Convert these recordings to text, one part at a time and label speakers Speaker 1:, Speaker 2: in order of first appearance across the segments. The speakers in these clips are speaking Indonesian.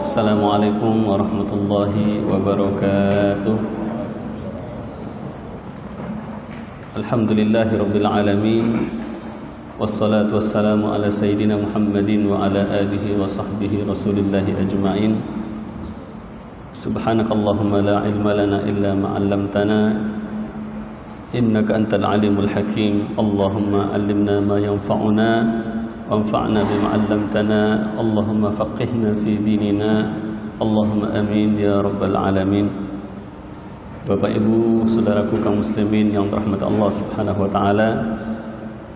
Speaker 1: Assalamualaikum warahmatullahi wabarakatuh. Alhamdulillahi rabbil alamin. Wassalatu wassalamu ala sayyidina Muhammadin wa ala alihi wa sahbihi rasulillahi ajma'in. Subhanakallahumma la ilma lana illa ma 'allamtana innaka antal alimul hakim. Allahumma allimna ma yanfa'una wanfa'na bima 'allamtana. Allahumma faqihna fi dinina. Allahumma amin ya rabbal alamin. Bapak Ibu, saudaraku kaum muslimin yang dirahmati Allah Subhanahu wa taala,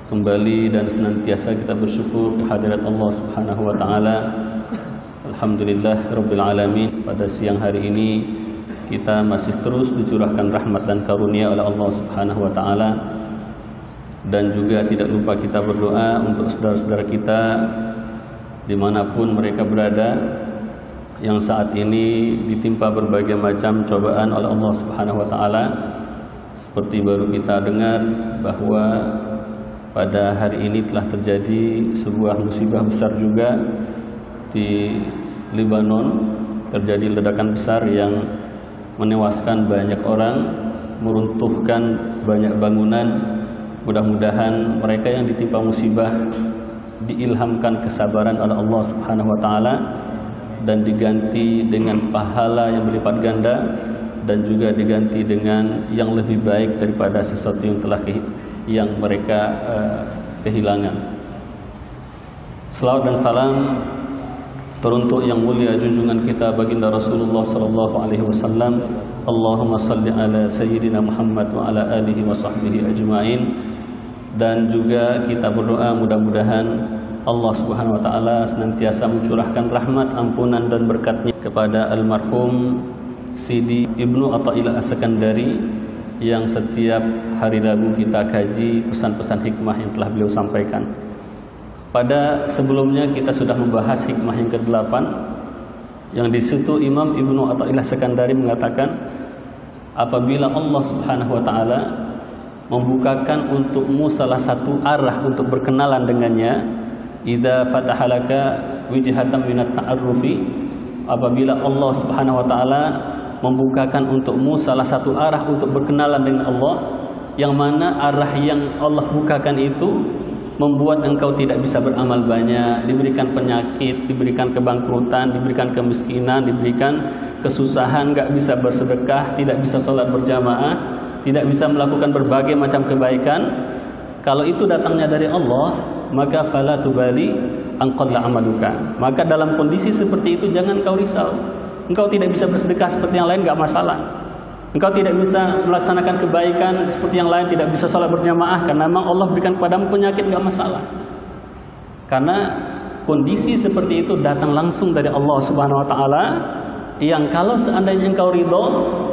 Speaker 1: kembali dan senantiasa kita bersyukur kehadirat Allah Subhanahu wa taala. Alhamdulillah rabbil alamin. Pada siang hari ini kita masih terus dicurahkan rahmat dan karunia oleh Allah Subhanahu wa taala. Dan juga tidak lupa kita berdoa untuk saudara-saudara kita dimanapun mereka berada, yang saat ini ditimpa berbagai macam cobaan oleh Allah Subhanahu wa taala. Seperti baru kita dengar bahwa pada hari ini telah terjadi sebuah musibah besar juga di Lebanon. Terjadi ledakan besar yang menewaskan banyak orang, meruntuhkan banyak bangunan. Mudah-mudahan mereka yang ditimpa musibah diilhamkan kesabaran oleh Allah Subhanahu wa taala dan diganti dengan pahala yang berlipat ganda, dan juga diganti dengan yang lebih baik daripada sesuatu yang mereka kehilangan. Selawat dan salam teruntuk yang mulia junjungan kita baginda Rasulullah sallallahu alaihi wasallam. Allahumma salli ala sayyidina Muhammad wa ala alihi wa sahbihi ajma'in. Dan juga kita berdoa mudah-mudahan Allah Subhanahu wa taala senantiasa mencurahkan rahmat, ampunan dan berkatnya kepada almarhum Sidi Ibnu Athaillah As-Sakandari yang setiap hari Rabu kita kaji pesan-pesan hikmah yang telah beliau sampaikan. Pada sebelumnya kita sudah membahas hikmah yang ke-8, yang di situ Imam Ibnu Athaillah As-Sakandari mengatakan, apabila Allah Subhanahu wa taala membukakan untukmu salah satu arah untuk berkenalan dengannya, idza fatahalaka wijhatan minat ta'arrufi, apabila Allah Subhanahu wa taala membukakan untukmu salah satu arah untuk berkenalan dengan Allah, yang mana arah yang Allah bukakan itu membuat engkau tidak bisa beramal banyak, diberikan penyakit, diberikan kebangkrutan, diberikan kemiskinan, diberikan kesusahan, enggak bisa bersedekah, tidak bisa sholat berjamaah, tidak bisa melakukan berbagai macam kebaikan. Kalau itu datangnya dari Allah, maka fala tubali an qalla amaluka. Maka dalam kondisi seperti itu jangan kau risau. Engkau tidak bisa bersedekah seperti yang lain, enggak masalah. Engkau tidak bisa melaksanakan kebaikan seperti yang lain, tidak bisa sholat berjamaah karena memang Allah berikan kepadamu penyakit, enggak masalah. Karena kondisi seperti itu datang langsung dari Allah Subhanahu wa taala, yang kalau seandainya engkau ridho,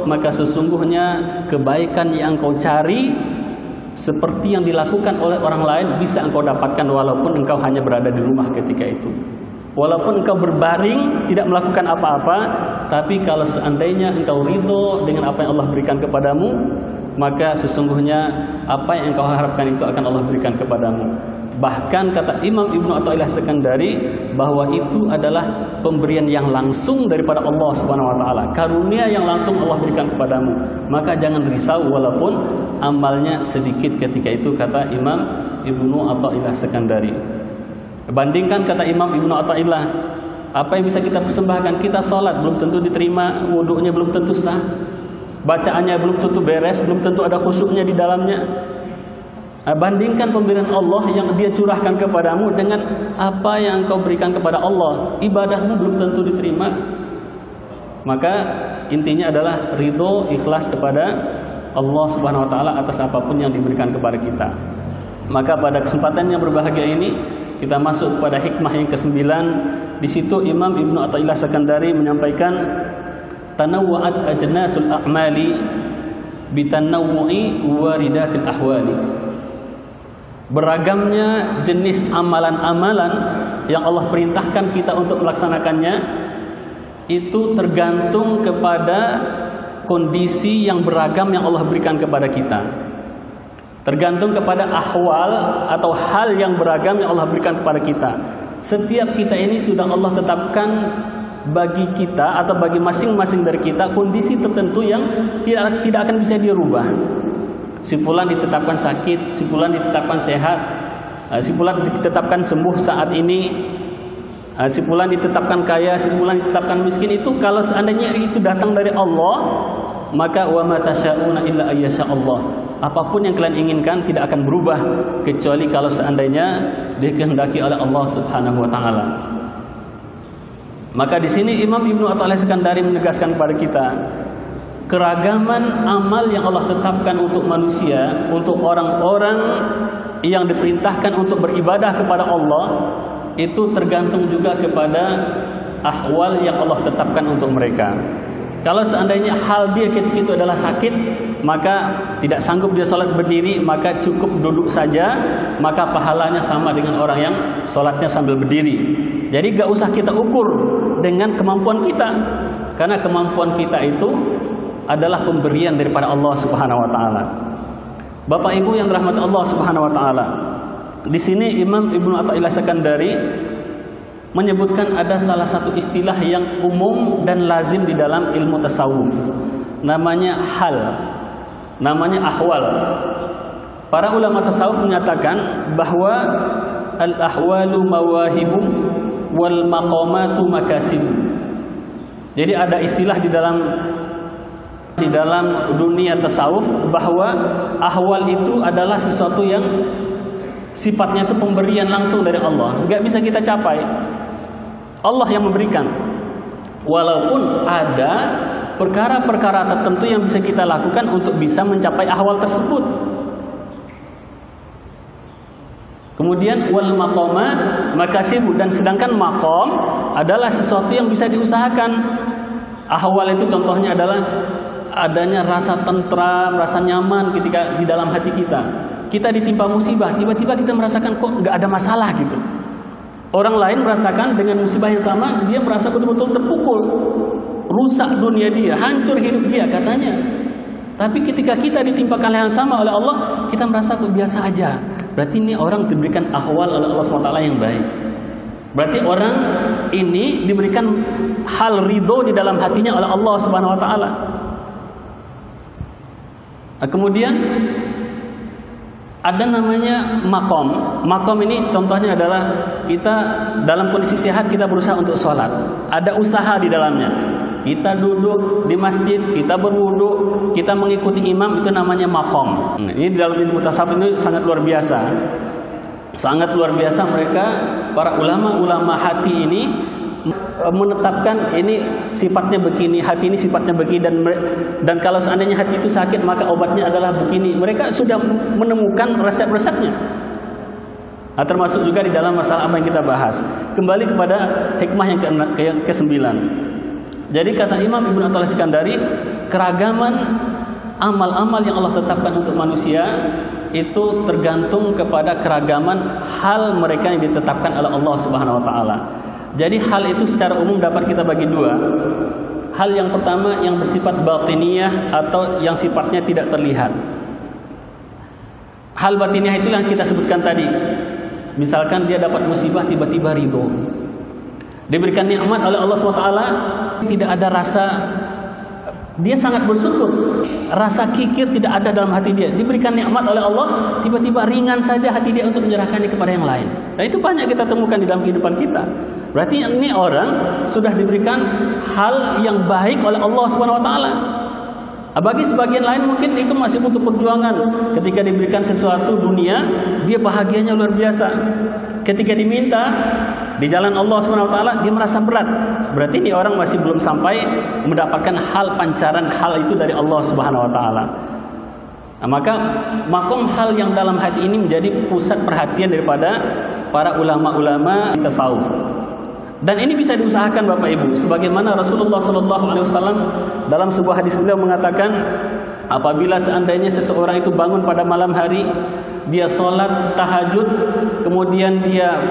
Speaker 1: maka sesungguhnya kebaikan yang engkau cari seperti yang dilakukan oleh orang lain bisa engkau dapatkan walaupun engkau hanya berada di rumah ketika itu. Walaupun engkau berbaring tidak melakukan apa-apa, tapi kalau seandainya engkau ridho dengan apa yang Allah berikan kepadamu, maka sesungguhnya apa yang engkau harapkan itu akan Allah berikan kepadamu. Bahkan kata Imam Ibnu Athaillah As-Sakandari bahwa itu adalah pemberian yang langsung daripada Allah Subhanahu wa taala, karunia yang langsung Allah berikan kepadamu. Maka jangan risau walaupun amalnya sedikit ketika itu, kata Imam Ibnu Athaillah As-Sakandari. Bandingkan kata Imam Ibnu Athaillah, apa yang bisa kita persembahkan? Kita sholat belum tentu diterima, wudunya belum tentu sah, bacaannya belum tentu beres, belum tentu ada khusyuknya di dalamnya. Bandingkan pemberian Allah yang Dia curahkan kepadamu dengan apa yang engkau berikan kepada Allah, ibadahmu belum tentu diterima. Maka intinya adalah ridho, ikhlas kepada Allah Subhanahu wa taala atas apapun yang diberikan kepada kita. Maka pada kesempatan yang berbahagia ini kita masuk pada hikmah yang ke-9. Di situ Imam Ibnu Athaillah As-Sakandari menyampaikan, tanawwa'at ajnasul a'mali bitanawwu'i waridatil ahwali. Beragamnya jenis amalan-amalan yang Allah perintahkan kita untuk melaksanakannya itu tergantung kepada kondisi yang beragam yang Allah berikan kepada kita. Tergantung kepada ahwal atau hal yang beragam yang Allah berikan kepada kita. Setiap kita ini sudah Allah tetapkan bagi kita atau bagi masing-masing dari kita kondisi tertentu yang tidak akan bisa dirubah. Si fulan ditetapkan sakit, si fulan ditetapkan sehat, si fulan ditetapkan sembuh saat ini, si fulan ditetapkan kaya, si fulan ditetapkan miskin. Itu kalau seandainya itu datang dari Allah, maka wa ma tasyauna illa ayyasha Allah. Apapun yang kalian inginkan tidak akan berubah kecuali kalau seandainya dikehendaki oleh Allah Subhanahu wa taala. Maka di sini Imam Ibnu Athaillah Iskandari menegaskan kepada kita keragaman amal yang Allah tetapkan untuk manusia, untuk orang-orang yang diperintahkan untuk beribadah kepada Allah, itu tergantung juga kepada ahwal yang Allah tetapkan untuk mereka. Kalau seandainya hal dia ketika itu adalah sakit, maka tidak sanggup dia sholat berdiri, maka cukup duduk saja, maka pahalanya sama dengan orang yang sholatnya sambil berdiri. Jadi gak usah kita ukur dengan kemampuan kita, karena kemampuan kita itu adalah pemberian daripada Allah Subhanahu wa taala. Bapak Ibu yang dirahmati Allah Subhanahu wa taala, di sini Imam Ibnu Athaillah Iskandari menyebutkan ada salah satu istilah yang umum dan lazim di dalam ilmu tasawuf, namanya hal, namanya ahwal. Para ulama tasawuf menyatakan bahwa al-ahwalu mawahibu wal maqamatu makasib. Jadi ada istilah di dalam dunia tasawuf bahwa ahwal itu adalah sesuatu yang sifatnya itu pemberian langsung dari Allah, nggak bisa kita capai. Allah yang memberikan. Walaupun ada perkara-perkara tertentu yang bisa kita lakukan untuk bisa mencapai ahwal tersebut. Kemudian wal maqamat makasibu, dan sedangkan maqam adalah sesuatu yang bisa diusahakan. Ahwal itu contohnya adalah adanya rasa tentram, rasa nyaman ketika di dalam hati kita. Kita ditimpa musibah, tiba-tiba kita merasakan kok nggak ada masalah gitu. Orang lain merasakan dengan musibah yang sama, dia merasa betul-betul terpukul, rusak dunia dia, hancur hidup dia katanya. Tapi ketika kita ditimpa hal yang sama oleh Allah, kita merasa kok biasa aja. Berarti ini orang diberikan ahwal oleh Allah SWT yang baik. Berarti orang ini diberikan hal ridho di dalam hatinya oleh Allah Subhanahu wa taala. Kemudian ada namanya makom. Makom ini contohnya adalah kita dalam kondisi sehat, kita berusaha untuk sholat. Ada usaha di dalamnya. Kita duduk di masjid, kita berwudu, kita mengikuti imam, itu namanya makom. Ini di dalam ilmu tasawuf ini sangat luar biasa. Sangat luar biasa mereka, para ulama-ulama hati ini menetapkan ini sifatnya begini, hati ini sifatnya begini, dan kalau seandainya hati itu sakit maka obatnya adalah begini. Mereka sudah menemukan resep-resepnya. Nah, termasuk juga di dalam masalah apa yang kita bahas. Kembali kepada hikmah yang ke-9. Jadi kata Imam Ibnu Athaillah Iskandari, keragaman amal-amal yang Allah tetapkan untuk manusia itu tergantung kepada keragaman hal mereka yang ditetapkan oleh Allah Subhanahu wa taala. Jadi hal itu secara umum dapat kita bagi dua. Hal yang pertama yang bersifat batiniyah atau yang sifatnya tidak terlihat. Hal batiniyah itu yang kita sebutkan tadi. Misalkan dia dapat musibah, tiba-tiba ridho. Diberikan nikmat oleh Allah SWT, tidak ada rasa, dia sangat bersyukur. Rasa kikir tidak ada dalam hati dia. Diberikan nikmat oleh Allah, tiba-tiba ringan saja hati dia untuk menyerahkannya kepada yang lain. Nah, itu banyak kita temukan di dalam kehidupan kita. Berarti ini orang sudah diberikan hal yang baik oleh Allah Subhanahu wa taala. Bagi sebagian lain mungkin itu masih butuh perjuangan. Ketika diberikan sesuatu dunia, dia bahagianya luar biasa. Ketika diminta di jalan Allah Subhanahu wa taala, dia merasa berat. Berarti ini orang masih belum sampai mendapatkan hal pancaran hal itu dari Allah Subhanahu wa taala. Nah, maka makom hal yang dalam hati ini menjadi pusat perhatian daripada para ulama-ulama tasawuf. Dan ini bisa diusahakan Bapak Ibu, sebagaimana Rasulullah SAW dalam sebuah hadis beliau mengatakan, apabila seandainya seseorang itu bangun pada malam hari, dia sholat tahajud, kemudian dia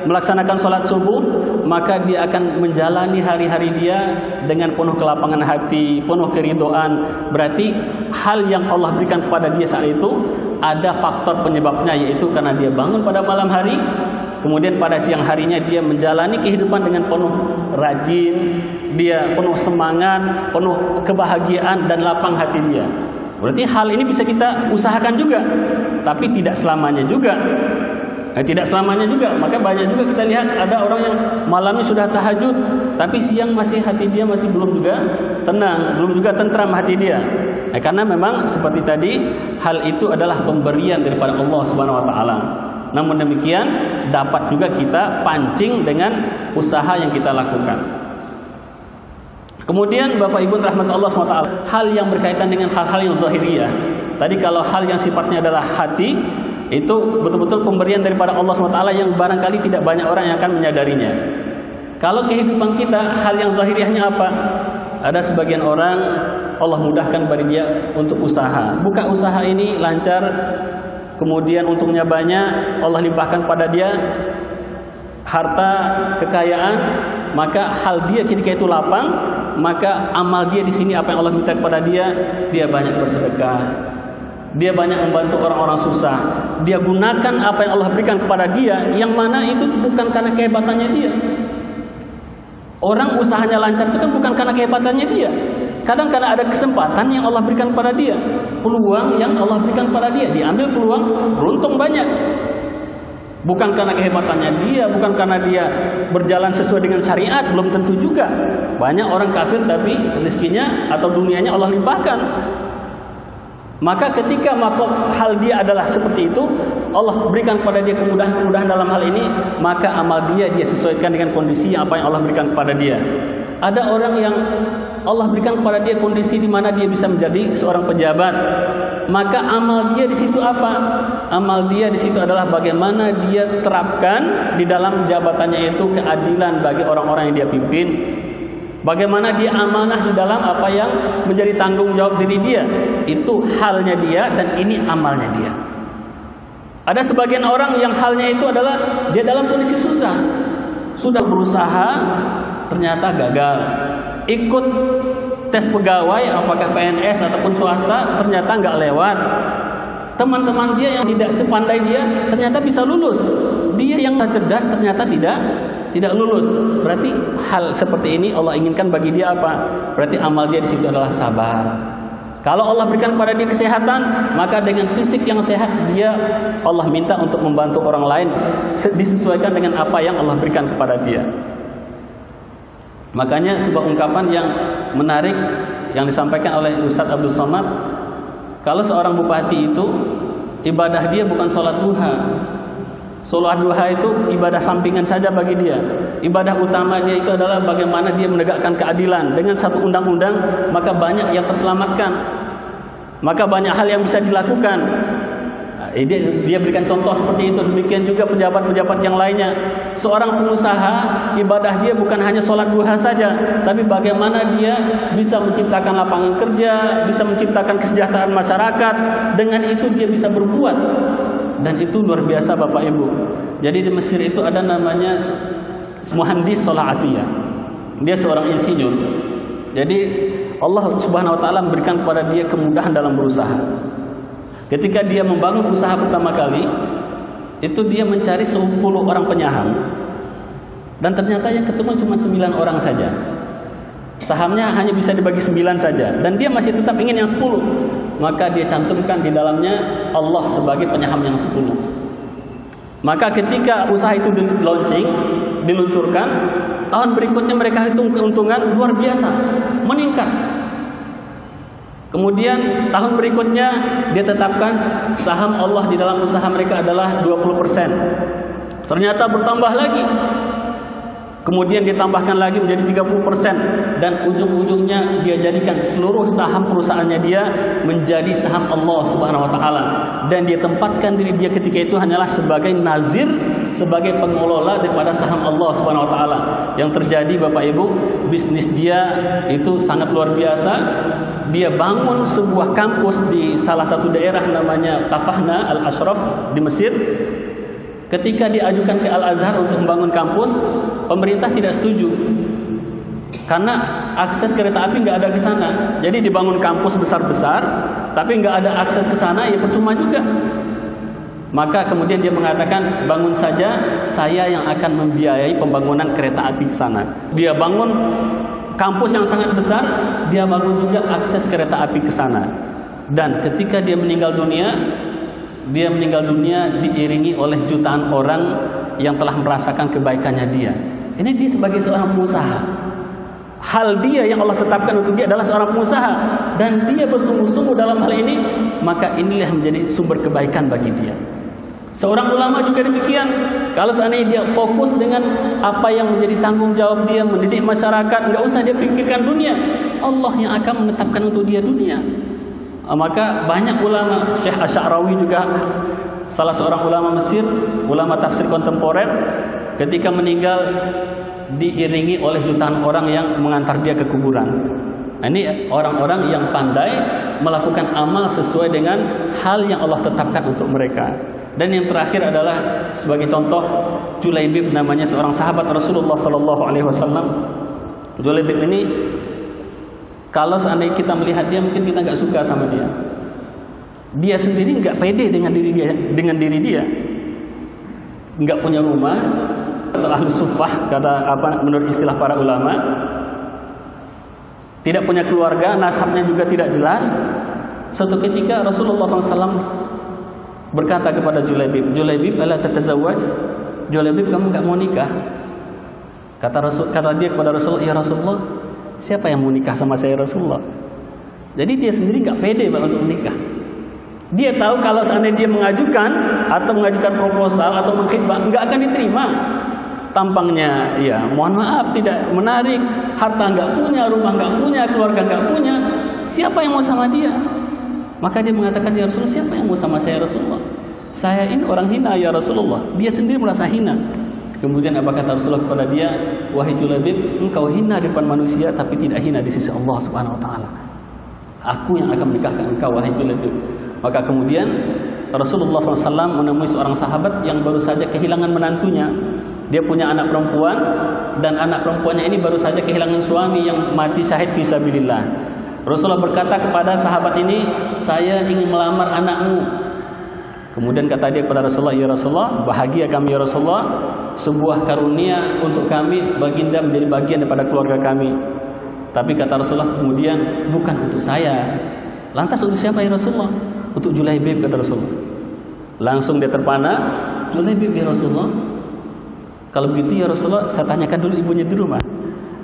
Speaker 1: melaksanakan sholat subuh, maka dia akan menjalani hari-hari dia dengan penuh kelapangan hati, penuh keridhaan. Berarti hal yang Allah berikan kepada dia saat itu ada faktor penyebabnya, yaitu karena dia bangun pada malam hari, kemudian pada siang harinya dia menjalani kehidupan dengan penuh rajin, dia penuh semangat, penuh kebahagiaan dan lapang hati dia. Berarti hal ini bisa kita usahakan juga, tapi tidak selamanya juga. Tidak selamanya juga. Maka banyak juga kita lihat ada orang yang malamnya sudah tahajud, tapi siang masih hati dia masih belum juga tenang, belum juga tentram hati dia. Karena memang seperti tadi, hal itu adalah pemberian daripada Allah Subhanahu wa taala. Namun demikian dapat juga kita pancing dengan usaha yang kita lakukan. Kemudian Bapak Ibu rahmat Allah SWT, hal yang berkaitan dengan hal-hal yang zahiriyah. Tadi kalau hal yang sifatnya adalah hati, itu betul-betul pemberian daripada Allah SWT yang barangkali tidak banyak orang yang akan menyadarinya. Kalau kehidupan kita, hal yang zahiriyahnya apa? Ada sebagian orang Allah mudahkan bagi dia untuk usaha, buka usaha ini lancar, kemudian untungnya banyak, Allah limpahkan pada dia harta, kekayaan, maka hal dia ketika itu lapang, maka amal dia di sini apa yang Allah minta kepada dia, dia banyak bersedekah, dia banyak membantu orang-orang susah, dia gunakan apa yang Allah berikan kepada dia, yang mana itu bukan karena kehebatannya dia. Orang usahanya lancar itu kan bukan karena kehebatannya dia. Kadang ada kesempatan yang Allah berikan kepada dia, peluang yang Allah berikan kepada dia, diambil peluang, beruntung banyak. Bukan karena kehebatannya dia, bukan karena dia berjalan sesuai dengan syariat, belum tentu juga. Banyak orang kafir tapi rezekinya atau dunianya Allah limpahkan. Maka ketika hal dia adalah seperti itu, Allah berikan kepada dia kemudahan-kemudahan dalam hal ini, maka amal dia sesuaikan dengan kondisi apa yang Allah berikan kepada dia. Ada orang yang Allah berikan kepada dia kondisi di mana dia bisa menjadi seorang pejabat, maka amal dia di situ apa? Amal dia di situ adalah bagaimana dia terapkan di dalam jabatannya itu keadilan bagi orang-orang yang dia pimpin. Bagaimana dia amanah di dalam apa yang menjadi tanggung jawab diri dia. Itu halnya dia dan ini amalnya dia. Ada sebagian orang yang halnya itu adalah dia dalam kondisi susah, sudah berusaha ternyata gagal, ikut tes pegawai apakah PNS ataupun swasta ternyata nggak lewat. Teman-teman dia yang tidak sepandai dia ternyata bisa lulus, dia yang cerdas ternyata tidak lulus. Berarti hal seperti ini Allah inginkan bagi dia apa? Berarti amal dia di situ adalah sabar. Kalau Allah berikan kepada dia kesehatan, maka dengan fisik yang sehat dia Allah minta untuk membantu orang lain disesuaikan dengan apa yang Allah berikan kepada dia. Makanya sebuah ungkapan yang menarik yang disampaikan oleh Ustaz Abdul Somad, kalau seorang bupati itu ibadah dia bukan sholat duha. Sholat duha itu ibadah sampingan saja bagi dia. Ibadah utamanya itu adalah bagaimana dia menegakkan keadilan. Dengan satu undang-undang, maka banyak yang terselamatkan, maka banyak hal yang bisa dilakukan. Dia berikan contoh seperti itu. Demikian juga pejabat-pejabat yang lainnya. Seorang pengusaha, ibadah dia bukan hanya sholat duha saja, tapi bagaimana dia bisa menciptakan lapangan kerja, bisa menciptakan kesejahteraan masyarakat. Dengan itu dia bisa berbuat. Dan itu luar biasa Bapak Ibu. Jadi di Mesir itu ada namanya muhandis solaatiyah. Dia seorang insinyur. Jadi Allah Subhanahu wa taala memberikan kepada dia kemudahan dalam berusaha. Ketika dia membangun usaha pertama kali, itu dia mencari 10 orang penyaham. Dan ternyata yang ketemu cuma 9 orang saja. Sahamnya hanya bisa dibagi 9 saja. Dan dia masih tetap ingin yang 10. Maka dia cantumkan di dalamnya Allah sebagai penyaham yang 10. Maka ketika usaha itu diluncurkan, tahun berikutnya mereka hitung keuntungan luar biasa, meningkat. Kemudian tahun berikutnya dia tetapkan saham Allah di dalam usaha mereka adalah 20%. Ternyata bertambah lagi. Kemudian ditambahkan lagi menjadi 30%. Dan ujung-ujungnya dia jadikan seluruh saham perusahaannya dia menjadi saham Allah Subhanahu wa taala. Dan dia tempatkan diri dia ketika itu hanyalah sebagai nazir, sebagai pengelola daripada saham Allah Subhanahu wa taala. Yang terjadi Bapak Ibu, bisnis dia itu sangat luar biasa. Dia bangun sebuah kampus di salah satu daerah namanya Tafahna Al-Ashraf di Mesir. Ketika diajukan ke Al-Azhar untuk membangun kampus, pemerintah tidak setuju. Karena akses kereta api nggak ada di sana. Jadi dibangun kampus besar-besar, tapi nggak ada akses ke sana, ya percuma juga. Maka kemudian dia mengatakan, bangun saja, saya yang akan membiayai pembangunan kereta api ke sana. Dia bangun kampus yang sangat besar, dia bangun juga akses kereta api ke sana. Dan ketika dia meninggal dunia diiringi oleh jutaan orang yang telah merasakan kebaikannya dia. Ini dia sebagai seorang pengusaha. Hal dia yang Allah tetapkan untuk dia adalah seorang pengusaha, dan dia bersungguh-sungguh dalam hal ini, maka inilah menjadi sumber kebaikan bagi dia. Seorang ulama juga demikian. Kalau seandainya dia fokus dengan apa yang menjadi tanggung jawab dia, mendidik masyarakat, nggak usah dia pikirkan dunia, Allah yang akan menetapkan untuk dia dunia. Maka banyak ulama, Syekh Asy'arawi juga salah seorang ulama Mesir, ulama tafsir kontemporer, ketika meninggal diiringi oleh jutaan orang yang mengantar dia ke kuburan. Nah, ini orang-orang yang pandai melakukan amal sesuai dengan hal yang Allah tetapkan untuk mereka. Dan yang terakhir adalah sebagai contoh Julaibib, namanya seorang sahabat Rasulullah SAW. Julaibib ini, kalau seandainya kita melihat dia, mungkin kita nggak suka sama dia. Dia sendiri nggak pede dengan diri dia, nggak punya rumah. Ahlu sufah, menurut istilah para ulama, tidak punya keluarga, nasabnya juga tidak jelas. Suatu ketika Rasulullah SAW berkata kepada Julaibib, Julaibib, ala tatazawwaj? Julaibib, kamu nggak mau nikah? Kata dia kepada Rasulullah, ya Rasulullah, siapa yang mau nikah sama saya Rasulullah? Jadi dia sendiri nggak pede untuk menikah. Dia tahu kalau seandainya dia mengajukan proposal atau mengkhidbah, nggak akan diterima. Tampangnya, ya mohon maaf, tidak menarik, harta nggak punya, rumah nggak punya, keluarga nggak punya. Siapa yang mau sama dia? Maka dia mengatakan, ya Rasulullah, siapa yang mau sama saya Rasulullah? Saya ini orang hina ya Rasulullah. Dia sendiri merasa hina. Kemudian apa kata Rasulullah kepada dia? Wahai Julaibib, engkau hina di depan manusia, tapi tidak hina di sisi Allah Subhanahu Wa Taala. Aku yang akan menikahkan engkau, wahai Julaibib. Maka kemudian Rasulullah SAW menemui seorang sahabat yang baru saja kehilangan menantunya. Dia punya anak perempuan, dan anak perempuannya ini baru saja kehilangan suami yang mati syahid fisabilillah. Rasulullah berkata kepada sahabat ini, saya ingin melamar anakmu. Kemudian kata dia kepada Rasulullah, ya Rasulullah, bahagia kami ya Rasulullah, sebuah karunia untuk kami, baginda menjadi bagian daripada keluarga kami. Tapi kata Rasulullah kemudian, bukan untuk saya. Lantas untuk siapa ya Rasulullah? Untuk Julaibib, kata Rasulullah. Langsung dia terpana, Julaibib ya Rasulullah. Kalau begitu ya Rasulullah, saya tanyakan dulu ibunya di rumah.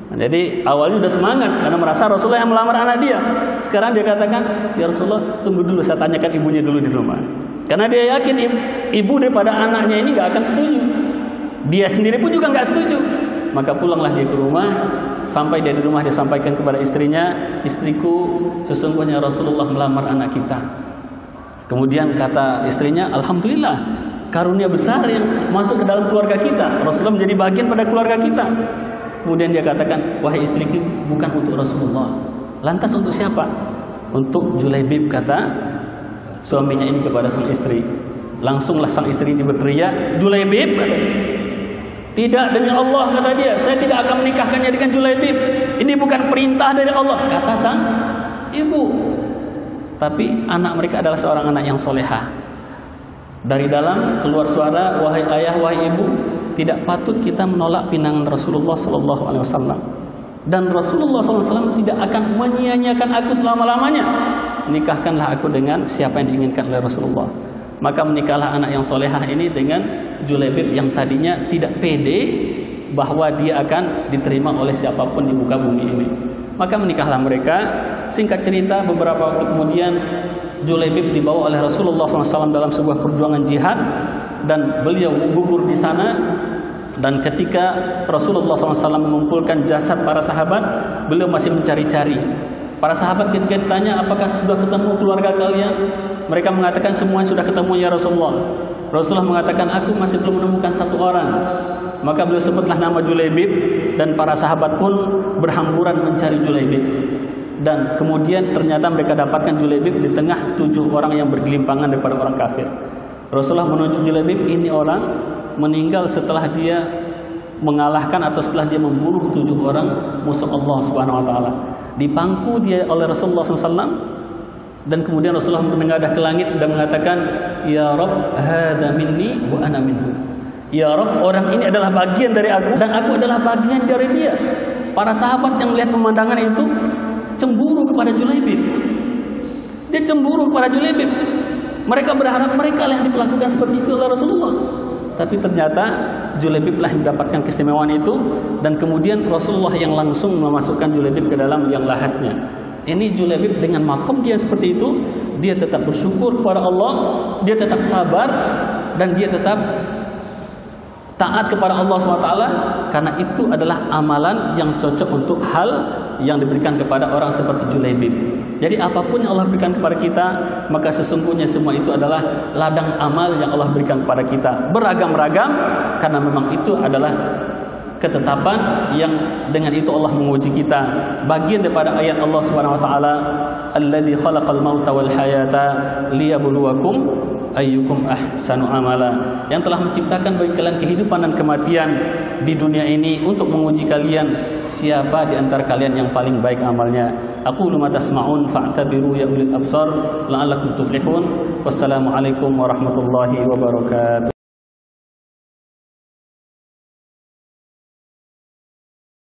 Speaker 1: Nah, jadi awalnya udah semangat karena merasa Rasulullah yang melamar anak dia. Sekarang dia katakan, ya Rasulullah, tunggu dulu, saya tanyakan ibunya dulu di rumah. Karena dia yakin ibu daripada anaknya ini gak akan setuju. Dia sendiri pun juga gak setuju. Maka pulanglah dia ke rumah. Sampai dia di rumah, dia sampaikan kepada istrinya, istriku, sesungguhnya Rasulullah melamar anak kita. Kemudian kata istrinya, alhamdulillah, karunia besar yang masuk ke dalam keluarga kita. Rasulullah menjadi bagian pada keluarga kita. Kemudian dia katakan, wahai istriku, bukan untuk Rasulullah. Lantas untuk siapa? Untuk Julaibib, kata suaminya ini kepada sang istri. Langsunglah sang istri ini berteriak, Julaibib, kata dia. Tidak, demi Allah, kata dia, saya tidak akan menikahkannya dengan Julaibib. Ini bukan perintah dari Allah, kata sang ibu. Tapi anak mereka adalah seorang anak yang solehah. Dari dalam keluar suara, wahai ayah, wahai ibu, tidak patut kita menolak pinangan Rasulullah SAW. Dan Rasulullah SAW tidak akan menyia-nyiakan aku selama-lamanya. Nikahkanlah aku dengan siapa yang diinginkan oleh Rasulullah. Maka menikahlah anak yang solehah ini dengan Julaibib yang tadinya tidak pede bahwa dia akan diterima oleh siapapun di muka bumi ini. Maka menikahlah mereka. Singkat cerita, beberapa waktu kemudian Julaibib dibawa oleh Rasulullah SAW dalam sebuah perjuangan jihad, dan beliau gugur di sana. Dan ketika Rasulullah SAW mengumpulkan jasad para sahabat, beliau masih mencari-cari. Para sahabat ketika ditanya, apakah sudah ketemu keluarga kalian? Mereka mengatakan semuanya sudah ketemu ya Rasulullah. Rasulullah mengatakan, aku masih belum menemukan satu orang. Maka beliau sebutlah nama Julaibib, dan para sahabat pun berhamburan mencari Julaibib. Dan kemudian ternyata mereka dapatkan Julaibib di tengah 7 orang yang bergelimpangan daripada orang kafir. Rasulullah menunjuk Julaibib, ini orang meninggal setelah dia mengalahkan atau setelah dia membunuh 7 orang musuh Allah Subhanahu Wa Taala. Dipangku dia oleh Rasulullah SAW, Dan kemudian Rasulullah menengadah ke langit dan mengatakan, Ya Rabb, hadza minni wa ana minhu. Ya Rabb, orang ini adalah bagian dari aku dan aku adalah bagian dari dia. Para sahabat yang melihat pemandangan itu cemburu kepada Julaibib. Dia cemburu kepada Julaibib. Mereka berharap mereka yang diperlakukan seperti itu oleh Rasulullah. Tapi ternyata Julaibib lah mendapatkan keistimewaan itu, dan kemudian Rasulullah yang langsung memasukkan Julaibib ke dalam liang lahatnya. Ini Julaibib dengan makom dia seperti itu, dia tetap bersyukur kepada Allah, dia tetap sabar, dan dia tetap taat kepada Allah SWT, karena itu adalah amalan yang cocok untuk hal yang diberikan kepada orang seperti Julaibib. Jadi apapun yang Allah berikan kepada kita, maka sesungguhnya semua itu adalah ladang amal yang Allah berikan kepada kita. Beragam-ragam, karena memang itu adalah ketetapan yang dengan itu Allah menguji kita. Bagian daripada ayat Allah Subhanahu wa taala, "Alladzi khalaqal mauta wal hayata liyabluwakum ayyukum ahsanu amala." Yang telah menciptakan bagi kalian kehidupan dan kematian di dunia ini untuk menguji kalian siapa di antara kalian yang paling baik amalnya. Aqulu ma tasma'un fa'tabiru ya ulil absar la'allakum tuflihun. Wassalamualaikum warahmatullahi wabarakatuh.